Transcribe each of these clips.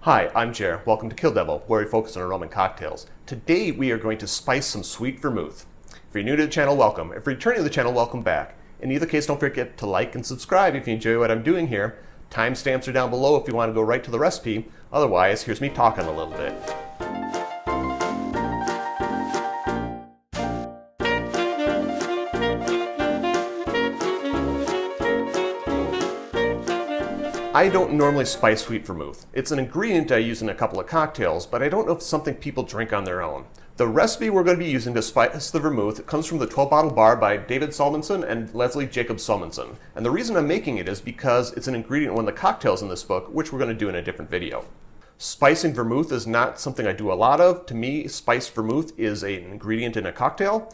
Hi, I'm Jer. Welcome to Kill-Divill, where we focus on aroma and cocktails. Today we are going to spice some sweet vermouth. If you're new to the channel, welcome. If you're returning to the channel, welcome back. In either case, don't forget to like and subscribe if you enjoy what I'm doing here. Timestamps are down below if you want to go right to the recipe. Otherwise, here's me talking a little bit. I don't normally spice sweet vermouth. It's an ingredient I use in a couple of cocktails, but I don't know if it's something people drink on their own. The recipe we're going to be using to spice the vermouth comes from the 12-bottle bar by David Solmonson and Lesley Solmonson. And the reason I'm making it is because it's an ingredient in one of the cocktails in this book, which we're going to do in a different video. Spicing vermouth is not something I do a lot of. To me, spiced vermouth is an ingredient in a cocktail.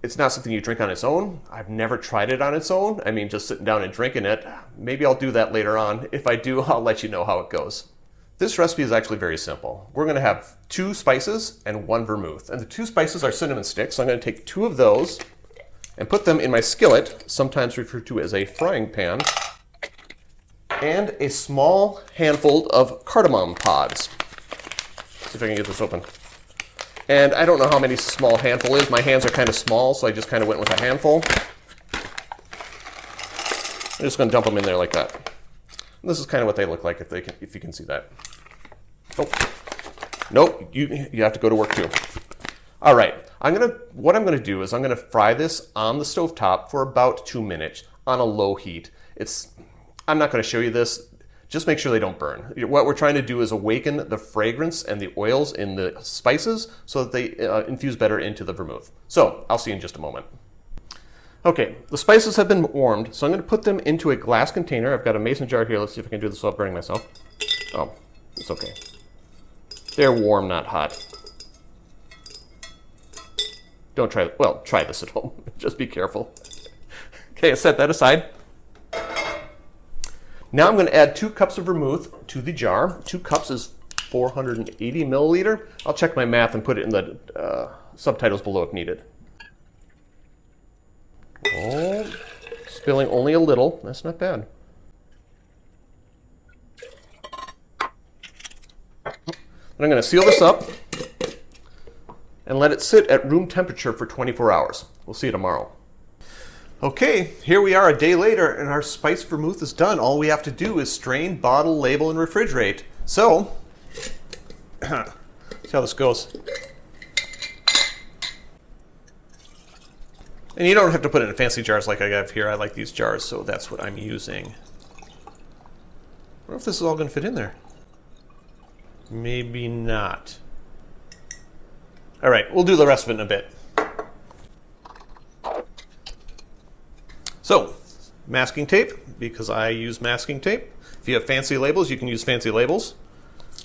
It's not something you drink on its own. I've never tried it on its own. I mean, just sitting down and drinking it. Maybe I'll do that later on. If I do, I'll let you know how it goes. This recipe is actually very simple. We're going to have 2 spices and 1 vermouth. And the 2 spices are cinnamon sticks. So I'm going to take 2 of those and put them in my skillet, sometimes referred to as a frying pan, and a small handful of cardamom pods. Let's see if I can get this open. And I don't know how many small handful is. My hands are kind of small, so I just kind of went with a handful. I'm just going to dump them in there like that. And this is kind of what they look like if you can see that. Oh, nope, you have to go to work too. All right, what I'm going to do is I'm going to fry this on the stovetop for about 2 minutes on a low heat. I'm not going to show you this. Just make sure they don't burn. What we're trying to do is awaken the fragrance and the oils in the spices so that they infuse better into the vermouth. So I'll see you in just a moment. Okay, the spices have been warmed, so I'm going to put them into a glass container. I've got a mason jar here. Let's see if I can do this without burning myself. Oh, it's okay. They're warm, not hot. Don't try, well, try this at home. Just be careful. Okay, I set that aside. Now I'm going to add 2 cups of vermouth to the jar. 2 cups is 480 milliliter. I'll check my math and put it in the subtitles below if needed. Oh, spilling only a little. That's not bad. And I'm going to seal this up and let it sit at room temperature for 24 hours. We'll see you tomorrow. Okay, here we are a day later and our spiced vermouth is done. All we have to do is strain, bottle, label, and refrigerate. So, see how this goes. And you don't have to put it in fancy jars like I have here. I like these jars, so that's what I'm using. I wonder if this is all going to fit in there. Maybe not. All right, we'll do the rest of it in a bit. So, masking tape, because I use masking tape. If you have fancy labels, you can use fancy labels.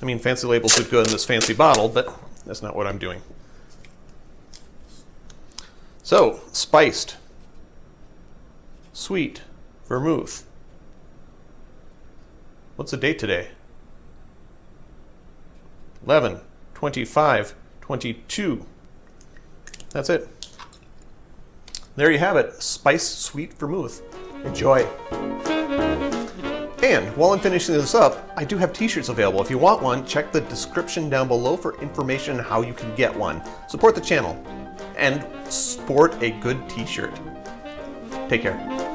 I mean, fancy labels look good in this fancy bottle, but that's not what I'm doing. So, spiced, sweet, vermouth. What's the date today? 11/25/22. That's it. There you have it, spiced sweet vermouth. Enjoy. And while I'm finishing this up, I do have t-shirts available. If you want one, check the description down below for information on how you can get one. Support the channel and sport a good t-shirt. Take care.